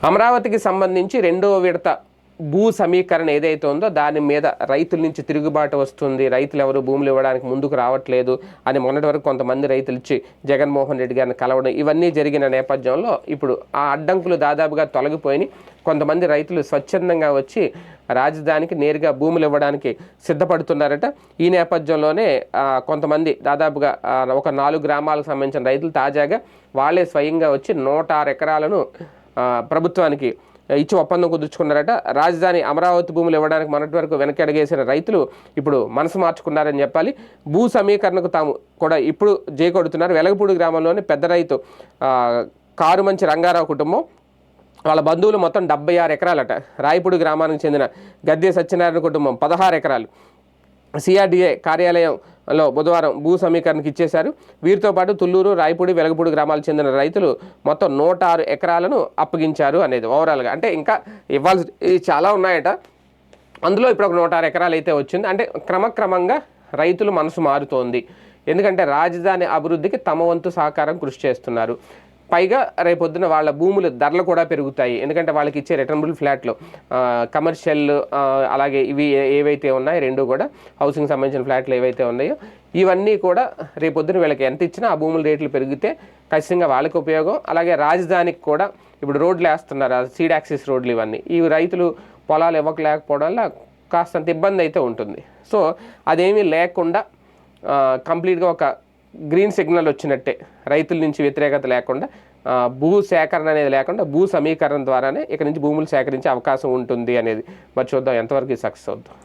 అమరావతికి సంబంధించి రెండో విడత భూ సమీకరణ ఏదైతే ఉందో దాని మీద రైతుల నుంచి తిరుగుబాటు వస్తుంది, రైతులు ఎవరు భూములు ఇవ్వడానికి ముందుకు రావట్లేదు అని మొన్నటి వరకు కొంతమంది రైతులు ఇచ్చి జగన్మోహన్ రెడ్డి గారిని కలవడం ఇవన్నీ జరిగిన నేపథ్యంలో ఇప్పుడు ఆ అడ్డంకులు దాదాపుగా తొలగిపోయి కొంతమంది రైతులు స్వచ్ఛందంగా వచ్చి రాజధానికి నేరుగా భూములు ఇవ్వడానికి సిద్ధపడుతున్నారట. ఈ నేపథ్యంలోనే కొంతమంది దాదాపుగా ఒక 4 గ్రామాలకు సంబంధించిన రైతులు తాజాగా వాళ్ళే స్వయంగా వచ్చి 106 ఎకరాలను ప్రభుత్వానికి ఇచ్చి ఒప్పందం కుదుర్చుకున్నారట. రాజధాని అమరావతి భూములు ఇవ్వడానికి మొన్నటి వరకు వెనకడుగేసిన రైతులు ఇప్పుడు మనసు మార్చుకున్నారని చెప్పాలి. భూ సమీకరణకు తాము కూడా ఇప్పుడు జేకొడుతున్నారు. వెలగపూడి గ్రామంలోని పెద్ద రైతు కారుమంచి రంగారావు కుటుంబం వాళ్ళ బంధువులు మొత్తం 76 ఎకరాలట. రాయపూడి గ్రామానికి చెందిన గద్దె సత్యనారాయణ కుటుంబం 16 ఎకరాలు సిఆర్డీఏ కార్యాలయంలో బుధవారం భూ సమీకరణకు ఇచ్చేశారు. వీరితో పాటు తుళ్ళూరు, రాయపూడి, వెలగపూడి గ్రామాలకు చెందిన రైతులు మొత్తం 106 ఎకరాలను అప్పగించారు అనేది ఓవరాల్గా. అంటే ఇంకా ఇవ్వాల్సి చాలా ఉన్నాయట. అందులో ఇప్పుడు ఒక 106 ఎకరాలు అయితే వచ్చింది. అంటే క్రమక్రమంగా రైతులు మనసు మారుతోంది. ఎందుకంటే రాజధాని అభివృద్ధికి తమ వంతు సహకారం కృషి చేస్తున్నారు. పైగా రేపొద్దున వాళ్ళ భూముల ధరలు కూడా పెరుగుతాయి. ఎందుకంటే వాళ్ళకి ఇచ్చే రిటర్నబుల్ ఫ్లాట్లు కమర్షియల్ అలాగే ఇవి ఏవైతే ఉన్నాయో రెండు కూడా హౌసింగ్ సంబంధించిన ఫ్లాట్లు ఏవైతే ఉన్నాయో ఇవన్నీ కూడా రేపొద్దున వీళ్ళకి ఎంత ఇచ్చినా ఆ భూముల రేట్లు పెరిగితే ఖచ్చితంగా వాళ్ళకి ఉపయోగం. అలాగే రాజధానికి కూడా ఇప్పుడు రోడ్లు వేస్తున్నారు, సీడ్ యాక్సిస్ రోడ్లు ఇవన్నీ. ఈ రైతులు పొలాలు ఇవ్వలేకపోవడం వల్ల కాస్తంత ఇబ్బంది అయితే ఉంటుంది. సో అదేమీ లేకుండా కంప్లీట్గా ఒక గ్రీన్ సిగ్నల్ వచ్చినట్టే, రైతుల నుంచి వ్యతిరేకత లేకుండా భూ సేకరణ అనేది లేకుండా భూ సమీకరణ ద్వారానే ఇక నుంచి భూములు సేకరించే అవకాశం ఉంటుంది అనేది. మరి చూద్దాం ఎంతవరకు సక్సెస్ అవుద్దాం.